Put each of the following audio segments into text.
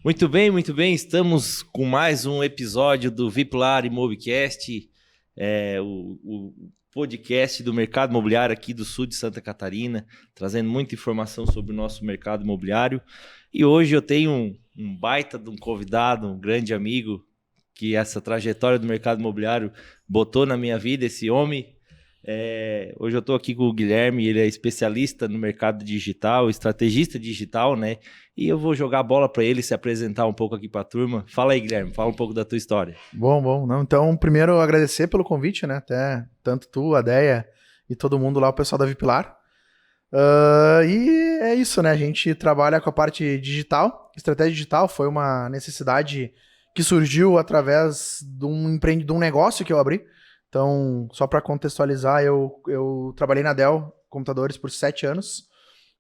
Muito bem, muito bem. Estamos com mais um episódio do Viplar Imobcast, o podcast do mercado imobiliário aqui do sul de Santa Catarina, trazendo muita informação sobre o nosso mercado imobiliário. E hoje eu tenho um baita de um convidado, um grande amigo, que essa trajetória do mercado imobiliário botou na minha vida, esse homem. Hoje eu estou aqui com o Guilherme, ele é especialista no mercado digital, estrategista digital, né? E eu vou jogar a bola para ele se apresentar um pouco aqui para a turma. Fala aí, Guilherme, fala um pouco da tua história. Bom. Não, então, primeiro agradecer pelo convite, né? Até tanto tu, a Deia e todo mundo lá, o pessoal da Vipilar. E é isso, né? A gente trabalha com a parte digital. Estratégia digital foi uma necessidade que surgiu através de um negócio que eu abri. Então, só para contextualizar, eu trabalhei na Dell Computadores por 7 anos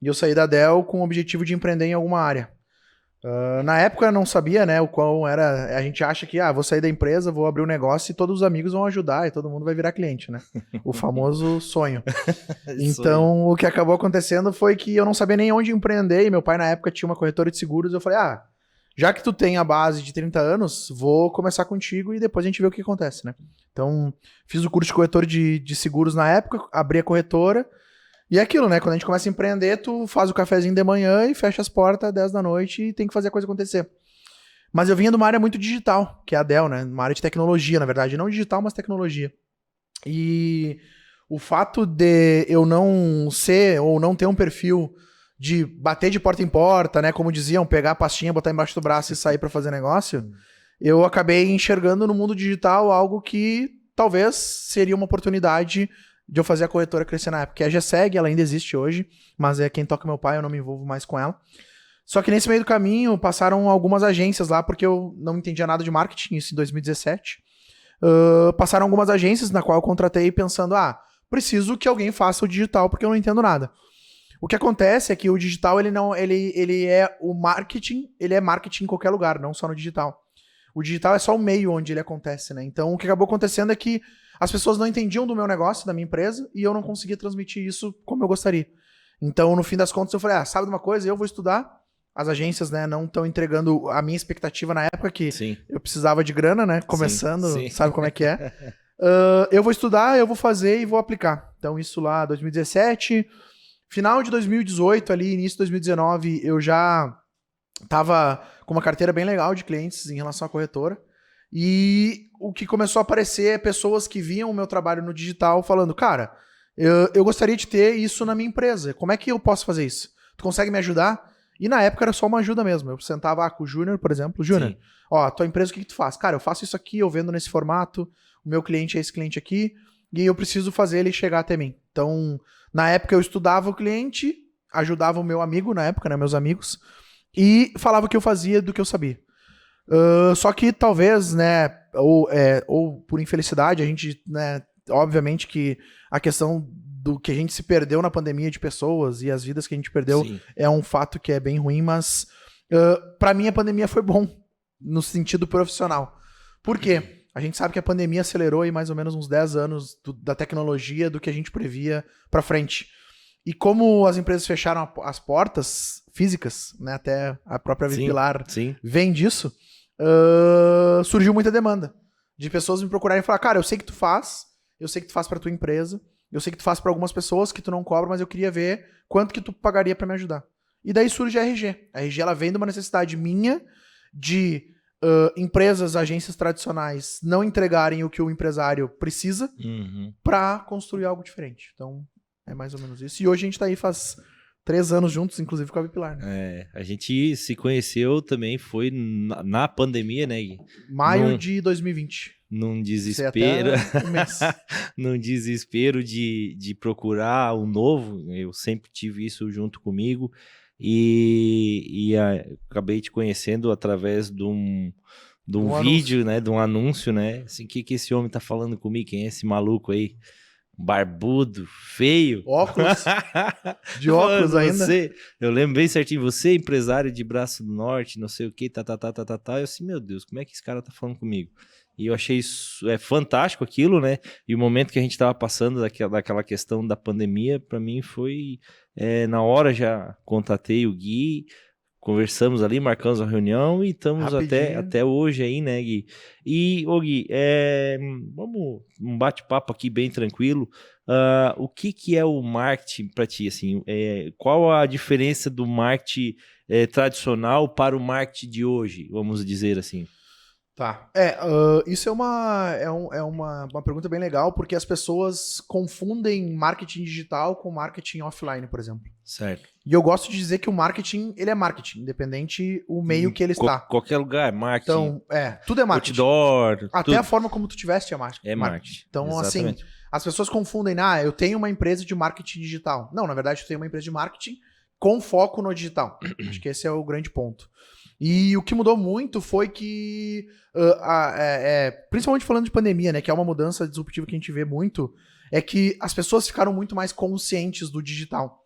e eu saí da Dell com o objetivo de empreender em alguma área. Na época eu não sabia, né, o qual era. A gente acha que, vou sair da empresa, vou abrir um negócio e todos os amigos vão ajudar e todo mundo vai virar cliente, né? O famoso sonho. Então, o que acabou acontecendo foi que eu não sabia nem onde empreender e meu pai na época tinha uma corretora de seguros. Eu falei, já que tu tem a base de 30 anos, vou começar contigo e depois a gente vê o que acontece, né? Então, fiz o curso de corretor de seguros na época, abri a corretora. E é aquilo, né? Quando a gente começa a empreender, tu faz o cafezinho de manhã e fecha as portas às 10 da noite e tem que fazer a coisa acontecer. Mas eu vinha de uma área muito digital, que é a Dell, né? Uma área de tecnologia, na verdade. Não digital, mas tecnologia. E o fato de eu não ser ou não ter um perfil de bater de porta em porta, né? Como diziam, pegar a pastinha, botar embaixo do braço e sair para fazer negócio, eu acabei enxergando no mundo digital algo que talvez seria uma oportunidade de eu fazer a corretora crescer na época. Que é a GSEG, ela ainda existe hoje, mas é quem toca meu pai, eu não me envolvo mais com ela. Só que nesse meio do caminho passaram algumas agências lá, porque eu não entendia nada de marketing, isso em 2017. Passaram algumas agências na qual eu contratei pensando, preciso que alguém faça o digital, porque eu não entendo nada. O que acontece é que o digital, ele é o marketing, ele é marketing em qualquer lugar, não só no digital. O digital é só o meio onde ele acontece, né? Então, o que acabou acontecendo é que as pessoas não entendiam do meu negócio, da minha empresa, e eu não conseguia transmitir isso como eu gostaria. Então, no fim das contas, eu falei, sabe de uma coisa? Eu vou estudar. As agências, né, não estão entregando a minha expectativa na época, que Sim. Eu precisava de grana, né? Começando, Sim. Sabe como é que é? Eu vou estudar, eu vou fazer e vou aplicar. Então, isso lá, 2017... Final de 2018, ali, início de 2019, eu já tava com uma carteira bem legal de clientes em relação à corretora. E o que começou a aparecer é pessoas que viam o meu trabalho no digital falando, cara, eu gostaria de ter isso na minha empresa. Como é que eu posso fazer isso? Tu consegue me ajudar? E na época era só uma ajuda mesmo. Eu sentava com o Júnior, por exemplo. Júnior, tua empresa, o que tu faz? Cara, eu faço isso aqui, eu vendo nesse formato, o meu cliente é esse cliente aqui, e eu preciso fazer ele chegar até mim. Então, na época eu estudava o cliente, ajudava o meu amigo na época, né, meus amigos, e falava o que eu fazia do que eu sabia. Só que talvez, né, ou por infelicidade, a gente, né, obviamente que a questão do que a gente se perdeu na pandemia de pessoas e as vidas que a gente perdeu é um fato que é bem ruim, mas pra mim a pandemia foi bom no sentido profissional. Por quê? A gente sabe que a pandemia acelerou aí mais ou menos uns 10 anos da tecnologia do que a gente previa pra frente. E como as empresas fecharam as portas físicas, né, até a própria Vipilar vem disso, surgiu muita demanda de pessoas me procurarem e falar, cara, eu sei que tu faz pra tua empresa, eu sei que tu faz pra algumas pessoas que tu não cobra, mas eu queria ver quanto que tu pagaria pra me ajudar. E daí surge a RG. A RG, ela vem de uma necessidade minha de empresas, agências tradicionais não entregarem o que o empresário precisa para construir algo diferente. Então, é mais ou menos isso. E hoje a gente tá aí faz 3 anos juntos, inclusive com a Vipilar. Né? A gente se conheceu também, foi na pandemia, né, Gui? Maio de 2020. Num desespero. Num desespero de procurar o novo. Eu sempre tive isso junto comigo. E acabei te conhecendo através de um vídeo, né, de um anúncio, né, assim, que esse homem tá falando comigo, quem é esse maluco aí, barbudo, feio, óculos, de óculos ainda, eu lembro bem certinho, você é empresário de Braço do Norte, não sei o que, eu assim, meu Deus, como é que esse cara tá falando comigo? E eu achei isso fantástico aquilo, né? E o momento que a gente estava passando daquela questão da pandemia, para mim foi... na hora já contatei o Gui, conversamos ali, marcamos a reunião e estamos até hoje aí, né, Gui? E, ô Gui, vamos um bate-papo aqui bem tranquilo. O que é o marketing para ti, assim? Qual a diferença do marketing tradicional para o marketing de hoje, vamos dizer assim? Tá. Isso é uma pergunta bem legal, porque as pessoas confundem marketing digital com marketing offline, por exemplo. Certo. E eu gosto de dizer que o marketing, ele é marketing, independente o meio que ele está. Qualquer lugar, marketing. Então, tudo é marketing. Outdoor. Até tudo. A forma como tu te veste é marketing. É marketing. Então, exatamente. assim, as pessoas confundem, eu tenho uma empresa de marketing digital. Não, na verdade, eu tenho uma empresa de marketing com foco no digital. Acho que esse é o grande ponto. E o que mudou muito foi que, principalmente falando de pandemia, né, que é uma mudança disruptiva que a gente vê muito, é que as pessoas ficaram muito mais conscientes do digital.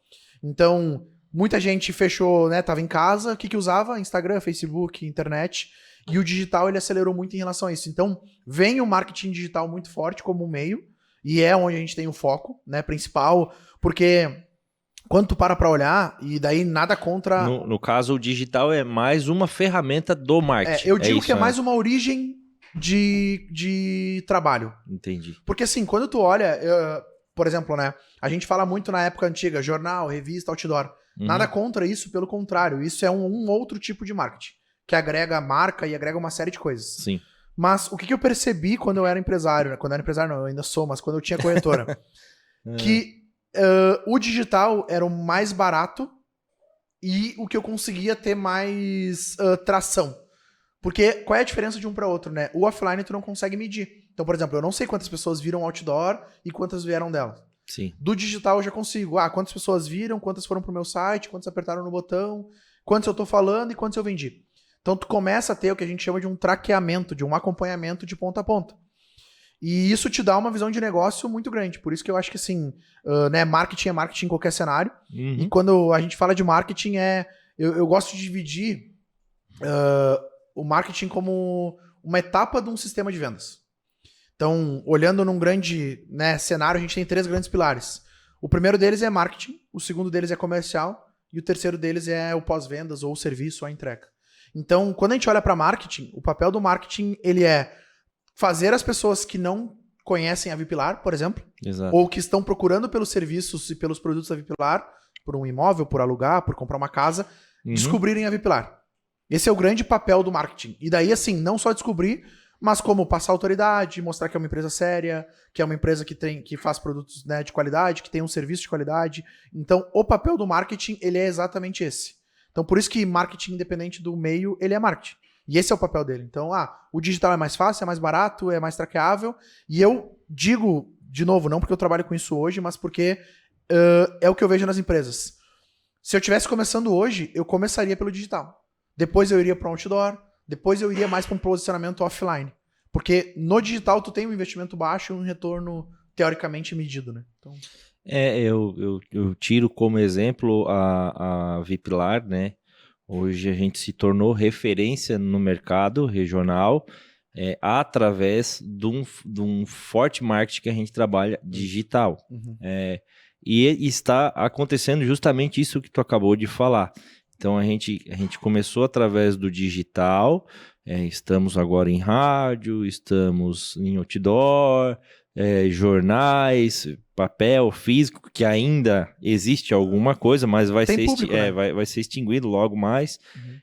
Então, muita gente fechou, né, tava em casa, o que usava? Instagram, Facebook, internet, e o digital ele acelerou muito em relação a isso. Então, vem o marketing digital muito forte como meio, e é onde a gente tem o foco, né, principal, porque quando tu para olhar, e daí nada contra... No caso, o digital é mais uma ferramenta do marketing. Eu digo que é mais uma origem de trabalho. Entendi. Porque assim, quando tu olha, por exemplo, né, a gente fala muito na época antiga, jornal, revista, outdoor. Nada contra isso, pelo contrário, isso é um outro tipo de marketing, que agrega marca e agrega uma série de coisas. Sim. Mas o que eu percebi quando eu era empresário, né? Quando eu era empresário não, eu ainda sou, mas quando eu tinha corretora, que o digital era o mais barato e o que eu conseguia ter mais tração. Porque qual é a diferença de um para outro, né? O offline tu não consegue medir. Então, por exemplo, eu não sei quantas pessoas viram outdoor e quantas vieram dela. Sim. Do digital eu já consigo. Quantas pessoas viram, quantas foram pro meu site, quantas apertaram no botão, quantos eu tô falando e quantos eu vendi. Então tu começa a ter o que a gente chama de um traqueamento, de um acompanhamento de ponta a ponta. E isso te dá uma visão de negócio muito grande. Por isso que eu acho que, assim, né, marketing é marketing em qualquer cenário. E quando a gente fala de marketing, eu gosto de dividir o marketing como uma etapa de um sistema de vendas. Então, olhando num grande, né, cenário, a gente tem 3 grandes pilares. O primeiro deles é marketing, o segundo deles é comercial e o terceiro deles é o pós-vendas ou o serviço ou a entrega. Então, quando a gente olha para marketing, o papel do marketing ele é fazer as pessoas que não conhecem a Vipilar, por exemplo, exato, ou que estão procurando pelos serviços e pelos produtos da Vipilar, por um imóvel, por alugar, por comprar uma casa, descobrirem a Vipilar. Esse é o grande papel do marketing. E daí, assim, não só descobrir, mas como passar autoridade, mostrar que é uma empresa séria, que é uma empresa que faz produtos, né, de qualidade, que tem um serviço de qualidade. Então, o papel do marketing, ele é exatamente esse. Então, por isso que marketing, independente do meio, ele é marketing. E esse é o papel dele. Então, o digital é mais fácil, é mais barato, é mais traqueável. E eu digo, de novo, não porque eu trabalho com isso hoje, mas porque é o que eu vejo nas empresas. Se eu estivesse começando hoje, eu começaria pelo digital. Depois eu iria para o outdoor, depois eu iria mais para um posicionamento offline. Porque no digital tu tem um investimento baixo e um retorno teoricamente medido, né? Então... Eu tiro como exemplo a Vipilar, né? Hoje a gente se tornou referência no mercado regional através de um forte marketing que a gente trabalha digital. E está acontecendo justamente isso que tu acabou de falar. Então a gente começou através do digital, estamos agora em rádio, estamos em outdoor, jornais, papel físico, que ainda existe alguma coisa, mas vai ser extinguido logo mais.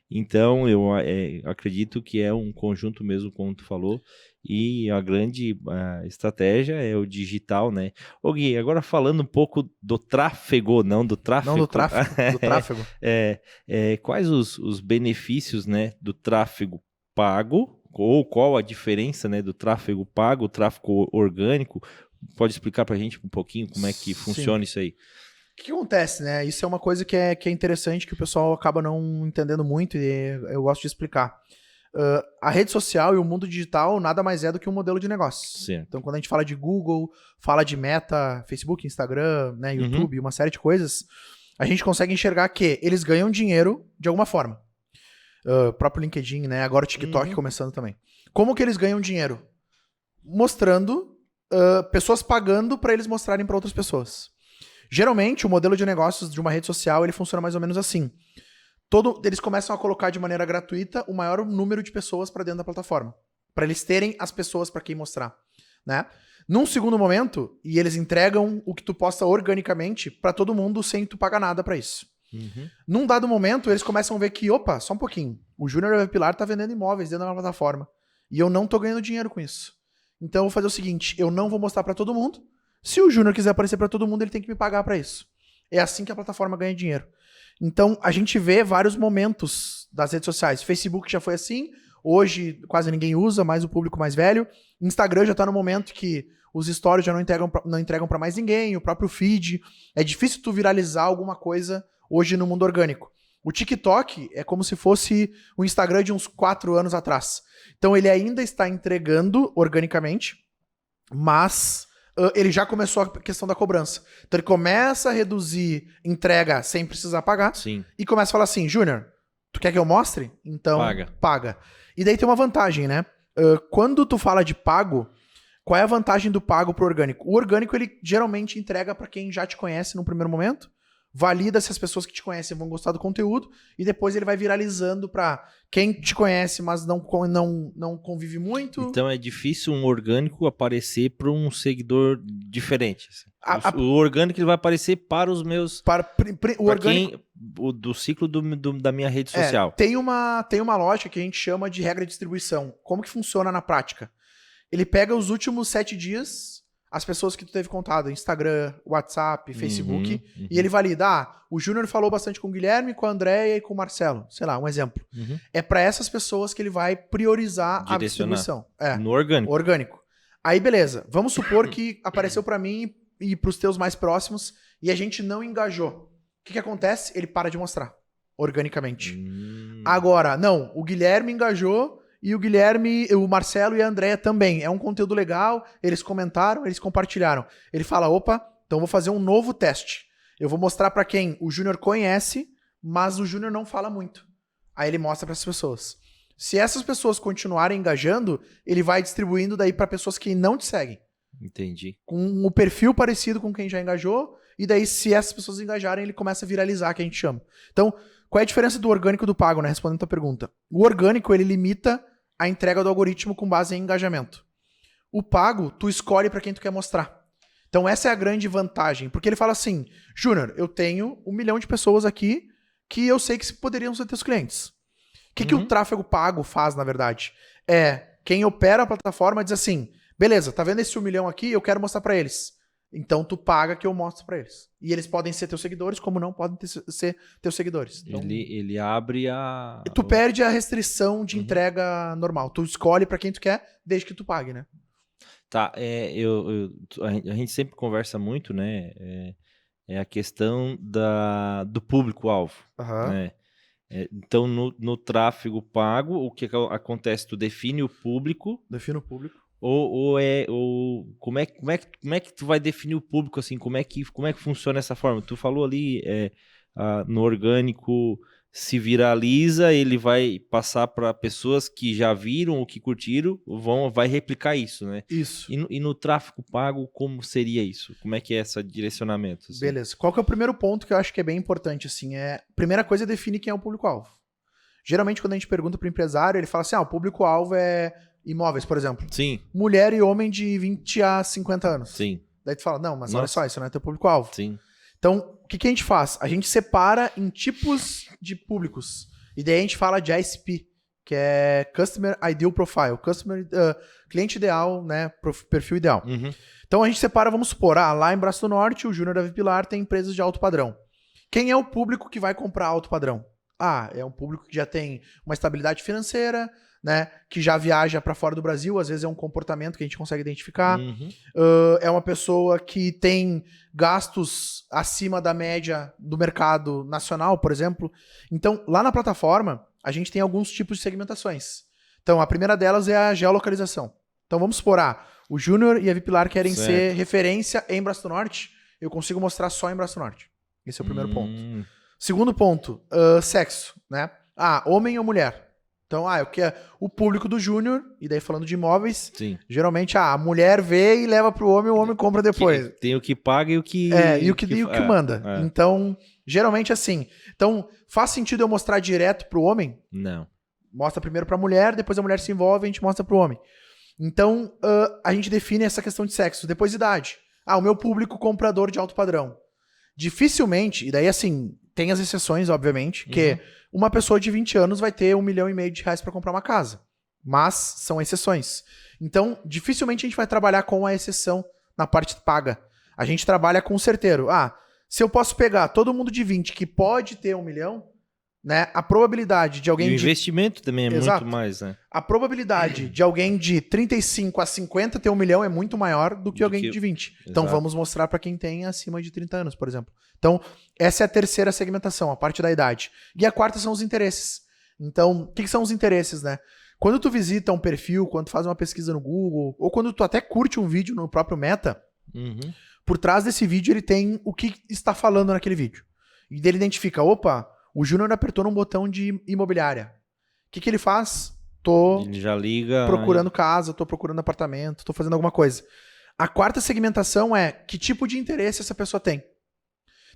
Então eu acredito que é um conjunto mesmo, como tu falou, e a grande estratégia é o digital, né? Ô Gui, agora falando um pouco do tráfego, não do tráfego. Não do tráfego, do tráfego. Quais os benefícios, né, do tráfego pago, ou qual a diferença, né, do tráfego pago, o tráfego orgânico? Pode explicar pra gente um pouquinho como é que funciona isso aí? O que acontece, né? Isso é uma coisa que é interessante, que o pessoal acaba não entendendo muito e eu gosto de explicar. A rede social e o mundo digital nada mais é do que um modelo de negócio. Certo. Então, quando a gente fala de Google, fala de Meta, Facebook, Instagram, né, YouTube, uma série de coisas, a gente consegue enxergar que eles ganham dinheiro de alguma forma. Próprio LinkedIn, né? Agora o TikTok começando também. Como que eles ganham dinheiro? Mostrando pessoas pagando para eles mostrarem para outras pessoas. Geralmente, o modelo de negócios de uma rede social ele funciona mais ou menos assim. eles começam a colocar de maneira gratuita o maior número de pessoas para dentro da plataforma. Para eles terem as pessoas para quem mostrar, né? Num segundo momento, e eles entregam o que tu posta organicamente para todo mundo sem tu pagar nada para isso. Uhum. Num dado momento, eles começam a ver que, opa, só um pouquinho, o Júnior e o Pilar tá vendendo imóveis dentro da minha plataforma. E eu não tô ganhando dinheiro com isso. Então eu vou fazer o seguinte, eu não vou mostrar para todo mundo. Se o Júnior quiser aparecer para todo mundo, ele tem que me pagar para isso. É assim que a plataforma ganha dinheiro. Então a gente vê vários momentos das redes sociais. Facebook já foi assim, hoje quase ninguém usa, mais o público mais velho. Instagram já tá no momento que os stories já não entregam para mais ninguém, o próprio feed. É difícil tu viralizar alguma coisa hoje no mundo orgânico. O TikTok é como se fosse o Instagram de uns 4 anos atrás. Então ele ainda está entregando organicamente, mas ele já começou a questão da cobrança. Então ele começa a reduzir entrega sem precisar pagar. Sim. E começa a falar assim, Júnior, tu quer que eu mostre? Então paga. E daí tem uma vantagem, né? Quando tu fala de pago, qual é a vantagem do pago pro orgânico? O orgânico ele geralmente entrega para quem já te conhece no primeiro momento, valida se as pessoas que te conhecem vão gostar do conteúdo e depois ele vai viralizando para quem te conhece, mas não convive muito. Então é difícil um orgânico aparecer para um seguidor diferente. Assim. O orgânico ele vai aparecer para os meus... O orgânico... do ciclo da minha rede social. Tem uma lógica que a gente chama de regra de distribuição. Como que funciona na prática? Ele pega os últimos 7 dias, as pessoas que tu teve contato, Instagram, WhatsApp, Facebook, e ele valida. O Júnior falou bastante com o Guilherme, com a Andréia e com o Marcelo. Sei lá, um exemplo. É para essas pessoas que ele vai priorizar a distribuição. No orgânico. Orgânico. Aí, beleza. Vamos supor que apareceu para mim e pros teus mais próximos e a gente não engajou. O que acontece? Ele para de mostrar. Organicamente. Agora, não. O Guilherme engajou... E o Marcelo e a Andréia também. É um conteúdo legal, eles comentaram, eles compartilharam. Ele fala, opa, então vou fazer um novo teste. Eu vou mostrar pra quem o Júnior conhece, mas o Júnior não fala muito. Aí ele mostra para as pessoas. Se essas pessoas continuarem engajando, ele vai distribuindo daí para pessoas que não te seguem. Entendi. Com o perfil parecido com quem já engajou, e daí se essas pessoas engajarem, ele começa a viralizar, que a gente chama. Então, qual é a diferença do orgânico e do pago, né? Respondendo a tua pergunta. O orgânico, ele limita a entrega do algoritmo com base em engajamento. O pago, tu escolhe para quem tu quer mostrar. Então essa é a grande vantagem, porque ele fala assim, Júnior, eu tenho 1 milhão de pessoas aqui que eu sei que poderiam ser teus clientes. O que o tráfego pago faz, na verdade? Quem opera a plataforma diz assim, beleza, tá vendo esse 1 milhão aqui? Eu quero mostrar para eles. Então tu paga que eu mostro para eles. E eles podem ser teus seguidores, como não podem ser teus seguidores. Então, ele abre a... Tu perde a restrição de entrega normal. Tu escolhe para quem tu quer, desde que tu pague, né? Tá, a gente sempre conversa muito, né? É a questão do público-alvo. Né? Então, no tráfego pago, o que acontece? Tu define o público. Define o público. Como é que tu vai definir o público, assim? Como é que funciona essa forma? Tu falou ali, no orgânico se viraliza, ele vai passar para pessoas que já viram ou que curtiram, vai replicar isso, né? Isso. E no tráfego pago, como seria isso? Como é que é esse direcionamento? Assim? Beleza. Qual que é o primeiro ponto que eu acho que é bem importante, assim? Primeira coisa é definir quem é o público-alvo. Geralmente, quando a gente pergunta para o empresário, ele fala assim, o público-alvo é imóveis, por exemplo. Sim. Mulher e homem de 20 a 50 anos. Sim. Daí tu fala, não, mas olha só, isso não é teu público-alvo. Sim. Então, o que a gente faz? A gente separa em tipos de públicos. E daí a gente fala de ICP, que é Customer Ideal Profile. Cliente ideal, né? Perfil ideal. Então a gente separa, vamos supor, lá em Braço do Norte, o Júnior da Vipilar tem empresas de alto padrão. Quem é o público que vai comprar alto padrão? É um público que já tem uma estabilidade financeira, né, que já viaja para fora do Brasil, às vezes é um comportamento que a gente consegue identificar. É uma pessoa que tem gastos acima da média do mercado nacional, por exemplo. Então, lá na plataforma, a gente tem alguns tipos de segmentações. Então, a primeira delas é a geolocalização. Então, vamos supor, o Júnior e a Vipilar querem ser referência em Braço do Norte, eu consigo mostrar só em Braço do Norte. Esse é o primeiro ponto. Segundo ponto, sexo, né? Homem ou mulher? Então, eu quero o público do Júnior, e daí falando de imóveis, geralmente a mulher vê e leva pro homem, o homem compra depois. Tem o que paga e o que... E o que manda. Então, Geralmente assim. Então, faz sentido eu mostrar direto pro homem? Não. Mostra primeiro pra mulher, depois a mulher se envolve e a gente mostra pro homem. Então, a gente define essa questão de sexo. Depois, idade. O meu público comprador de alto padrão. Dificilmente, e daí assim, tem as exceções, obviamente, que uma pessoa de 20 anos vai ter R$1,5 milhão pra comprar uma casa. Mas são exceções. Então, dificilmente a gente vai trabalhar com a exceção na parte paga. A gente trabalha com o certeiro. Se eu posso pegar todo mundo de 20 que pode ter 1 milhão, né? A probabilidade de alguém E o investimento também é Exato. muito mais, né? A probabilidade de alguém de 35 a 50 ter 1 milhão é muito maior do que alguém de 20. Então Exato. vamos mostrar para quem tem acima de 30 anos, por exemplo. Então, essa é a terceira segmentação, a parte da idade. E a quarta são os interesses. Então, o que são os interesses, né? Quando tu visita um perfil, quando tu faz uma pesquisa no Google, ou quando tu até curte um vídeo no próprio Meta, por trás desse vídeo ele tem o que está falando naquele vídeo. E dele identifica, opa, o Júnior apertou num botão de imobiliária. O que ele faz? Ele já liga... procurando casa, tô procurando apartamento, tô fazendo alguma coisa. A quarta segmentação é que tipo de interesse essa pessoa tem.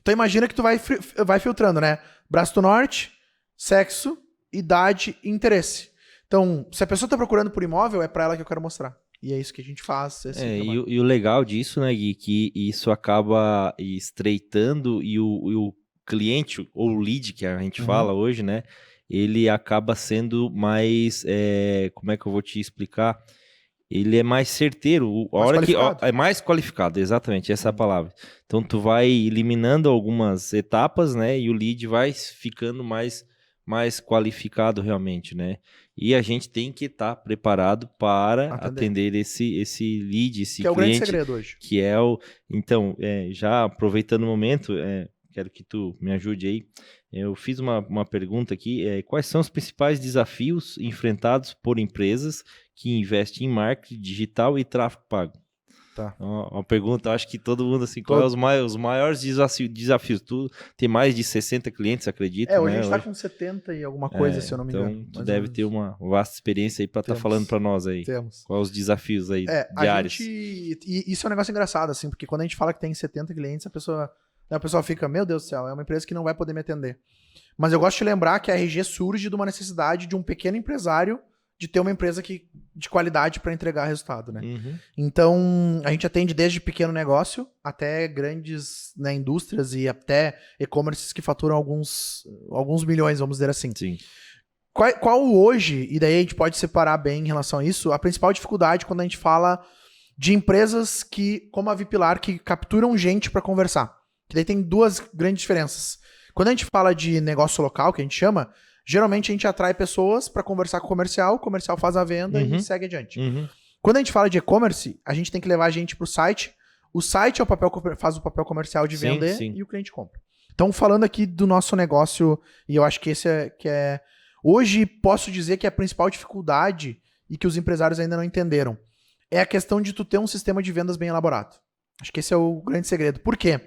Então imagina que tu vai filtrando, né? Braço do Norte, sexo, idade e interesse. Então, se a pessoa tá procurando por imóvel, é pra ela que eu quero mostrar. E é isso que a gente faz. E o legal disso, né, Gui, que isso acaba estreitando e o cliente, ou o lead que a gente fala hoje, né, ele acaba sendo mais, como é que eu vou te explicar? Ele é mais certeiro, é mais qualificado, exatamente, essa é a palavra. Então tu vai eliminando algumas etapas, né, e o lead vai ficando mais qualificado realmente, né? E a gente tem que estar preparado para atender esse lead, esse cliente. Que é o grande segredo hoje. Que é o... Então, já aproveitando o momento, quero que tu me ajude aí. Eu fiz uma pergunta aqui. Quais são os principais desafios enfrentados por empresas que investem em marketing digital e tráfego pago? Tá. Uma pergunta, acho que todo mundo assim, qual é os maiores desafios? Tu tem mais de 60 clientes, acredito, hoje né? a gente tá com 70 e alguma coisa, se eu não me engano. Então, tu deve ter uma vasta experiência aí para estar falando para nós aí. Temos. Quais os desafios aí diários? E isso é um negócio engraçado, assim, porque quando a gente fala que tem 70 clientes, a pessoa fica, meu Deus do céu, é uma empresa que não vai poder me atender. Mas eu gosto de lembrar que a RG surge de uma necessidade de um pequeno empresário de ter uma empresa de qualidade para entregar resultado, né? Então, a gente atende desde pequeno negócio até grandes, né, indústrias e até e-commerces que faturam alguns milhões, vamos dizer assim. Sim. Qual hoje, e daí a gente pode separar bem em relação a isso, a principal dificuldade quando a gente fala de empresas como a Vipilar, que capturam gente para conversar. Que daí tem duas grandes diferenças. Quando a gente fala de negócio local, que a gente chama, geralmente a gente atrai pessoas para conversar com o comercial faz a venda e segue adiante. Quando a gente fala de e-commerce, a gente tem que levar a gente para o site é faz o papel comercial de vender e o cliente compra. Então, falando aqui do nosso negócio, e eu acho que esse hoje posso dizer que é a principal dificuldade e que os empresários ainda não entenderam, é a questão de tu ter um sistema de vendas bem elaborado. Acho que esse é o grande segredo. Por quê?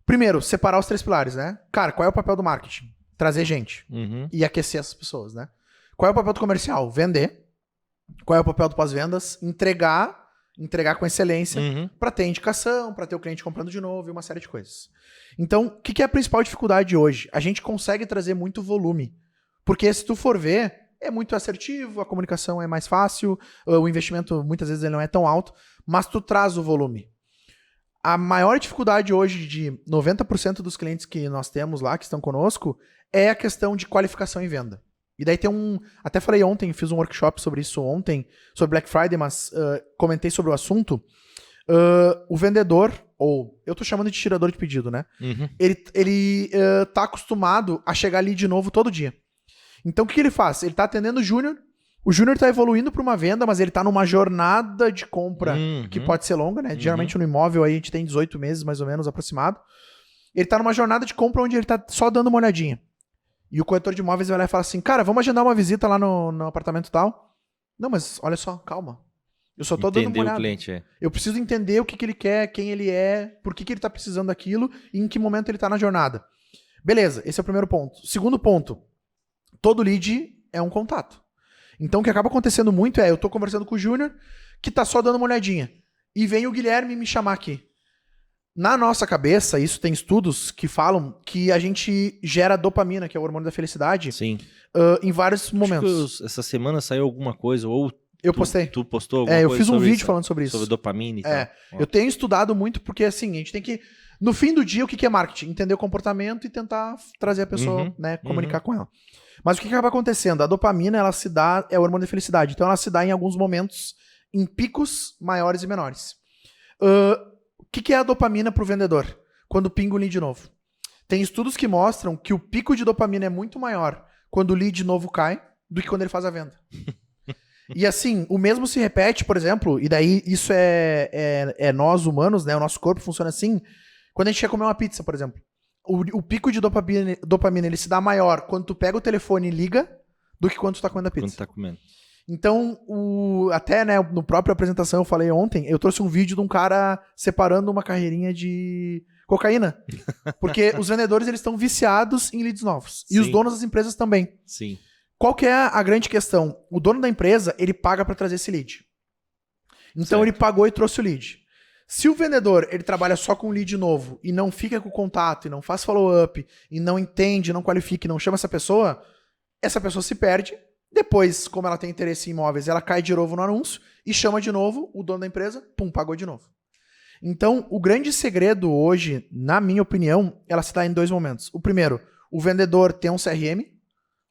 Primeiro, separar os 3 pilares, né? Cara, qual é o papel do marketing? Trazer gente e aquecer essas pessoas, né? Qual é o papel do comercial? Vender. Qual é o papel do pós-vendas? Entregar com excelência para ter indicação, para ter o cliente comprando de novo e uma série de coisas. Então, o que é a principal dificuldade hoje? A gente consegue trazer muito volume. Porque se tu for ver, é muito assertivo, a comunicação é mais fácil, o investimento muitas vezes ele não é tão alto, mas tu traz o volume. A maior dificuldade hoje de 90% dos clientes que nós temos lá, que estão conosco, é a questão de qualificação e venda. E daí tem até falei ontem, fiz um workshop sobre isso ontem, sobre Black Friday, mas comentei sobre o assunto. O vendedor, ou eu tô chamando de tirador de pedido, né? Ele tá acostumado a chegar ali de novo todo dia. Então o que ele faz? Ele tá atendendo o Júnior tá evoluindo para uma venda, mas ele tá numa jornada de compra que pode ser longa, né? Geralmente no imóvel aí a gente tem 18 meses mais ou menos aproximado. Ele tá numa jornada de compra onde ele tá só dando uma olhadinha. E o corretor de imóveis vai lá e fala assim, cara, vamos agendar uma visita lá no apartamento tal? Não, mas olha só, calma. Eu só tô dando uma olhada. O cliente, Eu preciso entender o que ele quer, quem ele é, por que ele tá precisando daquilo e em que momento ele tá na jornada. Beleza, esse é o primeiro ponto. Segundo ponto, todo lead é um contato. Então o que acaba acontecendo muito eu tô conversando com o Júnior, que tá só dando uma olhadinha. E vem o Guilherme me chamar aqui. Na nossa cabeça, isso tem estudos que falam que a gente gera dopamina, que é o hormônio da felicidade, Sim. em vários momentos. Essa semana saiu alguma coisa, ou Eu postei. tu postou alguma Eu coisa fiz um sobre vídeo isso, falando sobre isso. sobre dopamina e tal. Ó. Eu tenho estudado muito porque, assim, a gente tem que... No fim do dia, o que é marketing? Entender o comportamento e tentar trazer a pessoa, né, comunicar com ela. Mas o que acaba acontecendo? A dopamina, ela se dá... É o hormônio da felicidade. Então, ela se dá em alguns momentos em picos maiores e menores. O que é a dopamina para o vendedor? Quando pinga o lead novo. Tem estudos que mostram que o pico de dopamina é muito maior quando o lead novo cai do que quando ele faz a venda. E assim, o mesmo se repete, por exemplo, e daí isso é nós humanos, né? O nosso corpo funciona assim. Quando a gente quer comer uma pizza, por exemplo. O pico de dopamina ele se dá maior quando tu pega o telefone e liga do que quando tu tá comendo a pizza. Quando tá comendo. Então, até, né, no próprio apresentação eu falei ontem, eu trouxe um vídeo de um cara separando uma carreirinha de cocaína. Porque os vendedores, eles estão viciados em leads novos. E os donos das empresas também. Sim. Qual que é a grande questão? O dono da empresa, ele paga para trazer esse lead. Então, ele pagou e trouxe o lead. Se o vendedor, ele trabalha só com lead novo e não fica com contato, e não faz follow-up, e não entende, não qualifica, e não chama essa pessoa se perde. Depois, como ela tem interesse em imóveis, ela cai de novo no anúncio e chama de novo o dono da empresa, pum, pagou de novo. Então, o grande segredo hoje, na minha opinião, ela se dá em 2 momentos. O primeiro, o vendedor tem um CRM,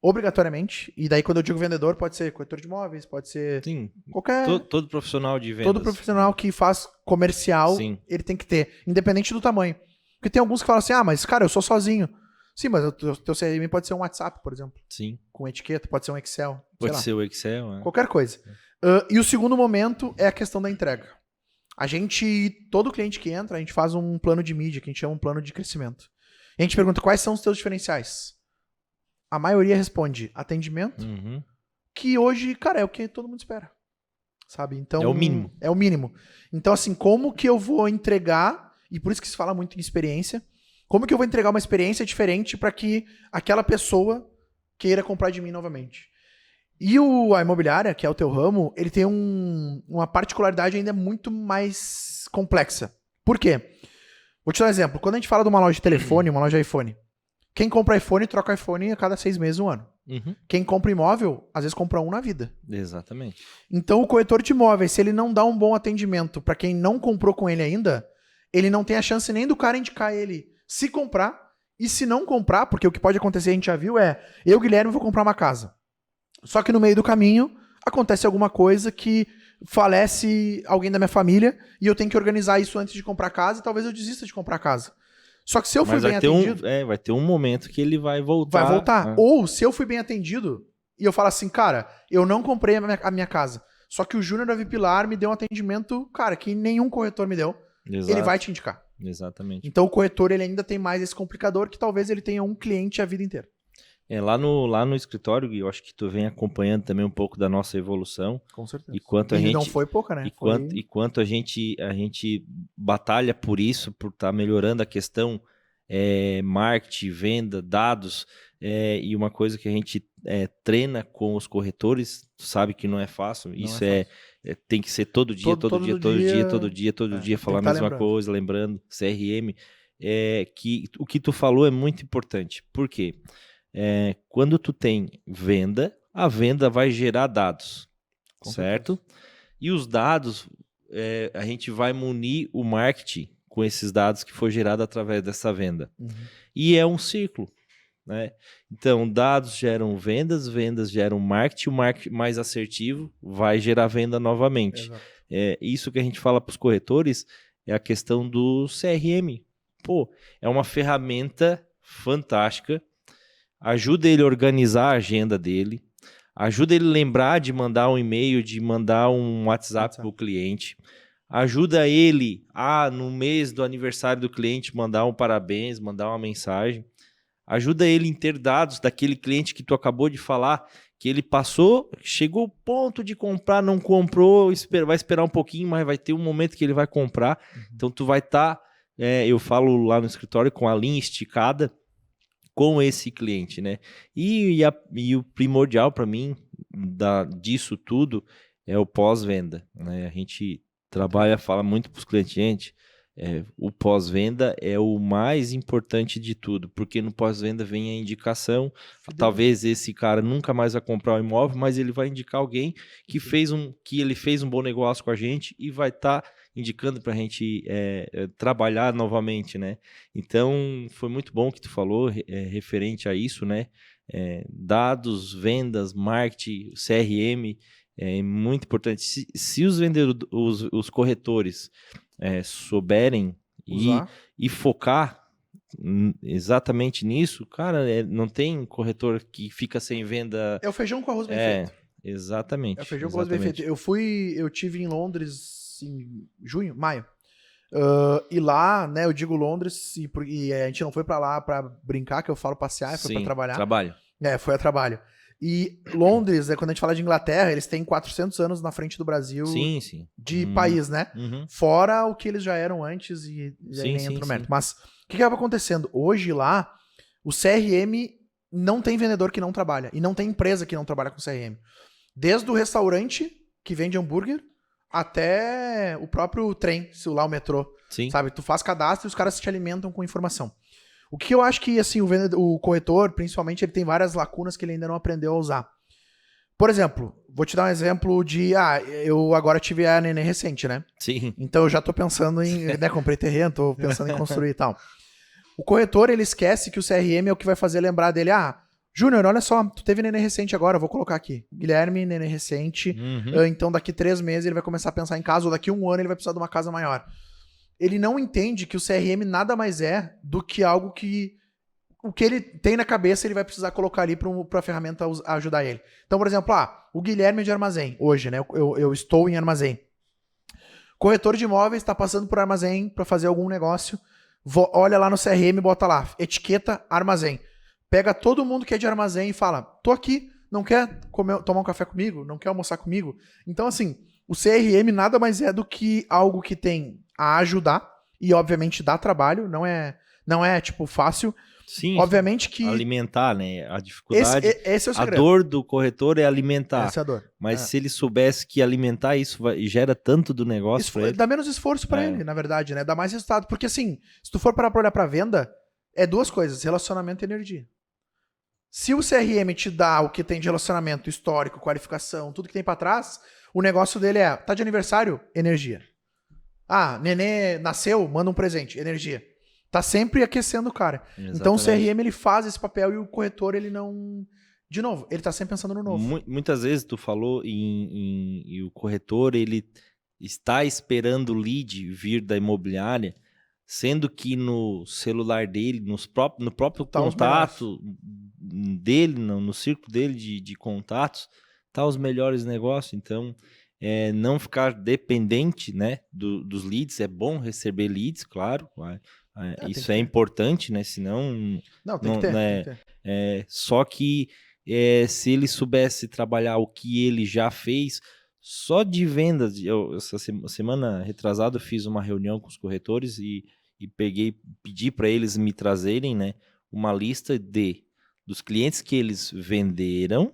obrigatoriamente, e daí quando eu digo vendedor, pode ser corretor de imóveis, pode ser qualquer... Todo profissional de vendas. Todo profissional que faz comercial, ele tem que ter, independente do tamanho. Porque tem alguns que falam assim, mas cara, eu sou sozinho. Sim, mas o teu CRM pode ser um WhatsApp, por exemplo. Sim. Com etiqueta, pode ser um Excel. Pode ser o Excel. É. Qualquer coisa. E o segundo momento é a questão da entrega. Todo cliente que entra, a gente faz um plano de mídia, que a gente chama um plano de crescimento. E a gente pergunta quais são os teus diferenciais. A maioria responde atendimento, que hoje, cara, é o que todo mundo espera. Sabe? Então, é o mínimo. É o mínimo. Então, assim, como que eu vou entregar, e por isso que se fala muito em experiência, como que eu vou entregar uma experiência diferente para que aquela pessoa queira comprar de mim novamente? E a imobiliária, que é o teu ramo, ele tem uma particularidade ainda muito mais complexa. Por quê? Vou te dar um exemplo. Quando a gente fala de uma loja de telefone, uma loja de iPhone, quem compra iPhone troca iPhone a cada 6 meses, 1 ano. Quem compra imóvel, às vezes compra um na vida. Exatamente. Então o corretor de imóveis, se ele não dá um bom atendimento para quem não comprou com ele ainda, ele não tem a chance nem do cara indicar ele se comprar, e se não comprar, porque o que pode acontecer, a gente já viu, eu, Guilherme, vou comprar uma casa. Só que no meio do caminho, acontece alguma coisa que falece alguém da minha família, e eu tenho que organizar isso antes de comprar a casa, e talvez eu desista de comprar a casa. Só que se eu fui bem atendido... vai ter um momento que ele vai voltar. Vai voltar. Né? Ou, se eu fui bem atendido, e eu falo assim, cara, eu não comprei a minha casa, só que o Júnior da Vipilar me deu um atendimento, cara, que nenhum corretor me deu. Exato. Ele vai te indicar. Exatamente. Então o corretor, ele ainda tem mais esse complicador que talvez ele tenha um cliente a vida inteira. Lá no escritório, eu acho que tu vem acompanhando também um pouco da nossa evolução. Com certeza. E quanto a gente, não foi pouca, né? E quanto a gente batalha por isso, por estar melhorando a questão marketing, venda, dados, e uma coisa que a gente treina com os corretores, tu sabe que não é fácil. Não isso é fácil. Tem que ser todo dia, todo dia, falar a mesma coisa, lembrando, CRM. Que o que tu falou é muito importante. Por quê? Quando tu tem venda, a venda vai gerar dados, certo? E os dados, a gente vai munir o marketing com esses dados que foi gerado através dessa venda. E é um ciclo, né? Então, dados geram vendas, vendas geram marketing, o marketing mais assertivo vai gerar venda novamente. Isso que a gente fala para os corretores é a questão do CRM. Pô, é uma ferramenta fantástica, ajuda ele a organizar a agenda dele, ajuda ele a lembrar de mandar um e-mail, de mandar um WhatsApp para o cliente, ajuda ele a, no mês do aniversário do cliente, mandar um parabéns, mandar uma mensagem, ajuda ele em ter dados daquele cliente que tu acabou de falar, que ele passou, chegou ao ponto de comprar, não comprou, vai esperar um pouquinho, mas vai ter um momento que ele vai comprar. Então tu vai estar, eu falo lá no escritório, com a linha esticada com esse cliente, né? E o primordial para mim disso tudo é o pós-venda, né? A gente fala muito para os clientes, gente, o pós-venda é o mais importante de tudo, porque no pós-venda vem a indicação. Talvez esse cara nunca mais vai comprar o imóvel, mas ele vai indicar alguém que ele fez um bom negócio com a gente e vai estar indicando para a gente trabalhar novamente, né? Então, foi muito bom que tu falou referente a isso, né? Dados, vendas, marketing, CRM, é muito importante. Se os vendedores, os corretores souberem e focar exatamente nisso, cara, não tem corretor que fica sem venda. É o feijão com arroz bem feito. Exatamente. É o feijão com arroz bem feito. Eu tive em Londres em maio. E lá, né, eu digo Londres, e a gente não foi pra lá pra brincar, que eu falo passear, foi pra trabalhar. Trabalho. Foi a trabalho. E Londres, quando a gente fala de Inglaterra, eles têm 400 anos na frente do Brasil de país, né? Fora o que eles já eram antes e aí nem entra no mérito. Mas o que acaba acontecendo? Hoje lá, o CRM não tem vendedor que não trabalha. E não tem empresa que não trabalha com CRM. Desde o restaurante que vende hambúrguer até o próprio trem, lá o metrô. Sim. Sabe? Tu faz cadastro e os caras te alimentam com informação. O que eu acho que assim, o corretor, principalmente, ele tem várias lacunas que ele ainda não aprendeu a usar. Por exemplo, vou te dar um exemplo de... eu agora tive a neném recente, né? Sim. Então eu já tô pensando em... né, comprei terreno, tô pensando em construir e tal. O corretor, ele esquece que o CRM é o que vai fazer lembrar dele. Júnior, olha só, tu teve neném recente agora, vou colocar aqui. Guilherme, neném recente. Então daqui 3 meses ele vai começar a pensar em casa, ou daqui 1 ano ele vai precisar de uma casa maior. Ele não entende que o CRM nada mais é do que algo que o que ele tem na cabeça ele vai precisar colocar ali para a ferramenta ajudar ele. Então, por exemplo, o Guilherme de armazém, hoje, né? Eu estou em armazém. Corretor de imóveis está passando por armazém para fazer algum negócio, olha lá no CRM, bota lá, etiqueta armazém. Pega todo mundo que é de armazém e fala, tô aqui, não quer tomar um café comigo? Não quer almoçar comigo? Então, assim, o CRM nada mais é do que algo que tem a ajudar e, obviamente, dá trabalho, não é tipo, fácil. Sim, obviamente que... alimentar, né? A dificuldade... Esse é o segredo. A dor do corretor é alimentar. Essa é a dor. Mas se ele soubesse que alimentar isso gera tanto do negócio pra ele... Dá menos esforço pra ele, na verdade, né? Dá mais resultado. Porque, assim, se tu for parar pra olhar pra venda, é 2 coisas, relacionamento e energia. Se o CRM te dá o que tem de relacionamento, histórico, qualificação, tudo que tem pra trás, o negócio dele tá de aniversário? Energia. Nenê nasceu? Manda um presente. Energia. Tá sempre aquecendo o cara. Exatamente. Então o CRM ele faz esse papel e o corretor ele não... De novo, ele tá sempre pensando no novo. Muitas vezes tu falou e o corretor ele está esperando o lead vir da imobiliária, sendo que no celular dele, no próprio contato dele, no círculo dele de contatos, tá os melhores negócios. Então... não ficar dependente, né, dos leads. É bom receber leads, claro. Isso é importante, né? Senão... tem que ter. Só que se ele soubesse trabalhar o que ele já fez, só de vendas... Essa semana retrasada eu fiz uma reunião com os corretores e pedi para eles me trazerem, né, uma lista dos clientes que eles venderam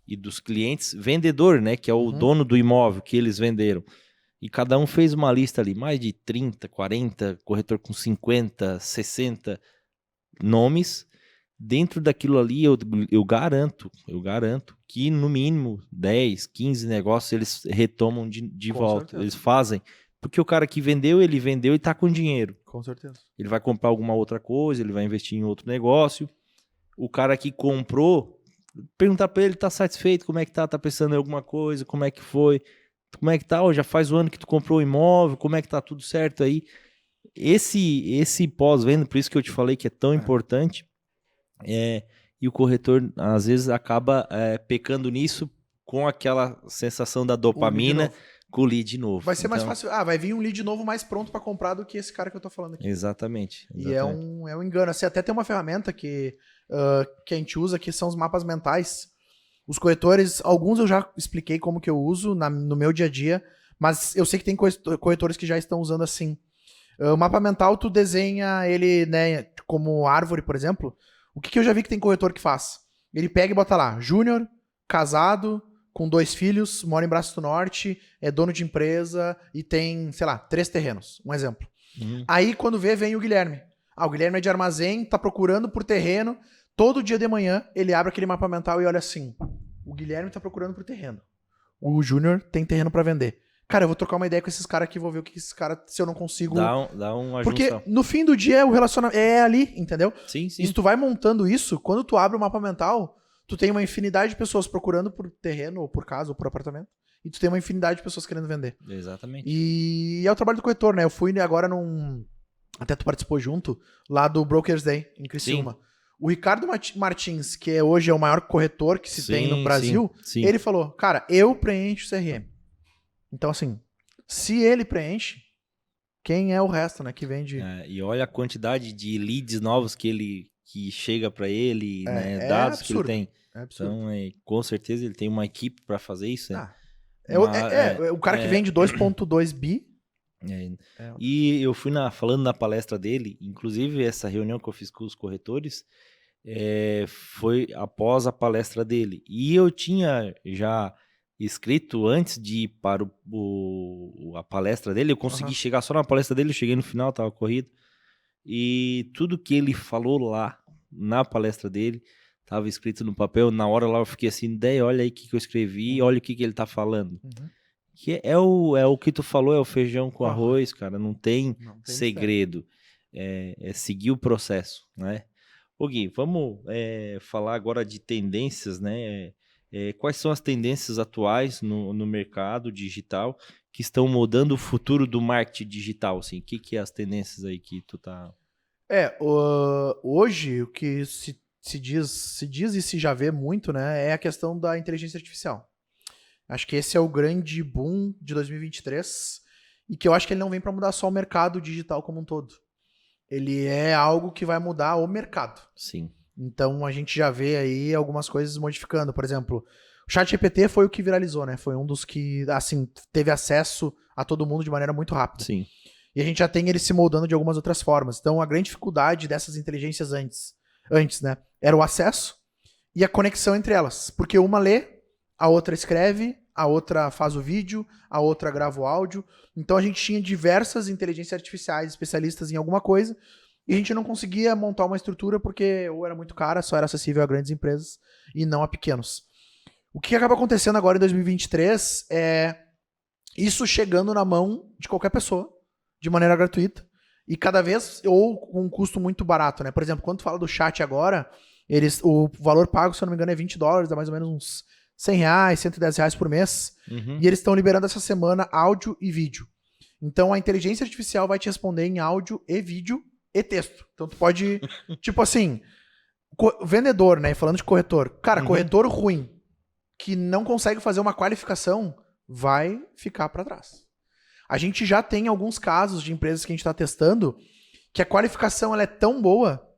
e dos clientes vendedor, né, que é o dono do imóvel que eles venderam. E cada um fez uma lista ali, mais de 30, 40, corretor com 50, 60 nomes. Dentro daquilo ali, eu garanto que no mínimo 10, 15 negócios eles retomam de volta. Certeza. Eles fazem. Porque o cara que vendeu, ele vendeu e tá com dinheiro. Com certeza. Ele vai comprar alguma outra coisa, ele vai investir em outro negócio. O cara que comprou, perguntar pra ele, tá satisfeito, como é que tá pensando em alguma coisa, como é que foi, como é que tá, já faz o ano que tu comprou o imóvel, como é que tá tudo certo aí. Esse pós-venda, por isso que eu te falei que é tão importante, e o corretor às vezes acaba pecando nisso com aquela sensação da dopamina com o lead novo. Vai ser mais fácil, vai vir um lead novo mais pronto pra comprar do que esse cara que eu tô falando aqui. Exatamente. E é um engano, assim, até tem uma ferramenta que a gente usa, que são os mapas mentais. Os corretores, alguns eu já expliquei como que eu uso no meu dia a dia, mas eu sei que tem corretores que já estão usando assim. O mapa mental, tu desenha ele, né, como árvore, por exemplo. O que eu já vi que tem corretor que faz? Ele pega e bota lá, Júnior, casado, com 2 filhos, mora em Braço do Norte, é dono de empresa e tem, sei lá, 3 terrenos. Um exemplo. Aí, quando vem o Guilherme. O Guilherme é de armazém, tá procurando por terreno. Todo dia de manhã, ele abre aquele mapa mental e olha assim. O Guilherme tá procurando por terreno. O Júnior tem terreno pra vender. Cara, eu vou trocar uma ideia com esses caras aqui, vou ver o que esses caras, se eu não consigo... Dá uma Porque junção. no fim do dia, o relacionamento é ali, entendeu? Sim, sim. E se tu vai montando isso, quando tu abre o mapa mental, tu tem uma infinidade de pessoas procurando por terreno, ou por casa, ou por apartamento. E tu tem uma infinidade de pessoas querendo vender. Exatamente. E é o trabalho do corretor, né? Eu fui agora até tu participou junto, lá do Brokers Day, em Criciúma. Sim. O Ricardo Martins, que hoje é o maior corretor que se tem no Brasil, sim. Ele falou, cara, eu preencho o CRM. Então, assim, se ele preenche, quem é o resto, né, que vende... E olha a quantidade de leads novos que chega para ele, né, dados absurdo, que ele tem. É absurdo. Então, com certeza ele tem uma equipe para fazer isso, né? O cara que vende 2.2 bi. E eu fui falando na palestra dele, inclusive essa reunião que eu fiz com os corretores, foi após a palestra dele. E eu tinha já escrito antes de ir para a palestra dele, eu consegui chegar só na palestra dele, eu cheguei no final, tava corrido. E tudo que ele falou lá na palestra dele tava escrito no papel. Na hora lá eu fiquei assim, ideia, olha aí o que eu escrevi, olha o que ele tá falando. Que é o que tu falou, é o feijão com arroz, cara, não tem segredo. É seguir o processo, né? Ô Gui, vamos falar agora de tendências, né? Quais são as tendências atuais no mercado digital que estão mudando o futuro do marketing digital, assim? O que é as tendências aí que tu tá... Hoje o que se diz e se já vê muito, né, é a questão da inteligência artificial. Acho que esse é o grande boom de 2023 e que eu acho que ele não vem para mudar só o mercado digital como um todo. Ele é algo que vai mudar o mercado. Sim. Então a gente já vê aí algumas coisas modificando. Por exemplo, o ChatGPT foi o que viralizou, né? Foi um dos que, assim, teve acesso a todo mundo de maneira muito rápida. Sim. E a gente já tem ele se moldando de algumas outras formas. Então a grande dificuldade dessas inteligências antes, né, era o acesso e a conexão entre elas. Porque uma lê, a outra escreve, a outra faz o vídeo, a outra grava o áudio. Então a gente tinha diversas inteligências artificiais especialistas em alguma coisa e a gente não conseguia montar uma estrutura porque ou era muito cara, só era acessível a grandes empresas e não a pequenos. O que acaba acontecendo agora em 2023 é isso chegando na mão de qualquer pessoa de maneira gratuita e cada vez ou com um custo muito barato, né? Por exemplo, quando tu fala do chat agora, o valor pago, se eu não me engano, é $20, dá mais ou menos uns R$100, R$110 por mês. E eles estão liberando essa semana áudio e vídeo. Então a inteligência artificial vai te responder em áudio e vídeo e texto. Então tu pode, tipo assim, vendedor, né? Falando de corretor. Cara, corretor ruim que não consegue fazer uma qualificação vai ficar para trás. A gente já tem alguns casos de empresas que a gente está testando que a qualificação ela é tão boa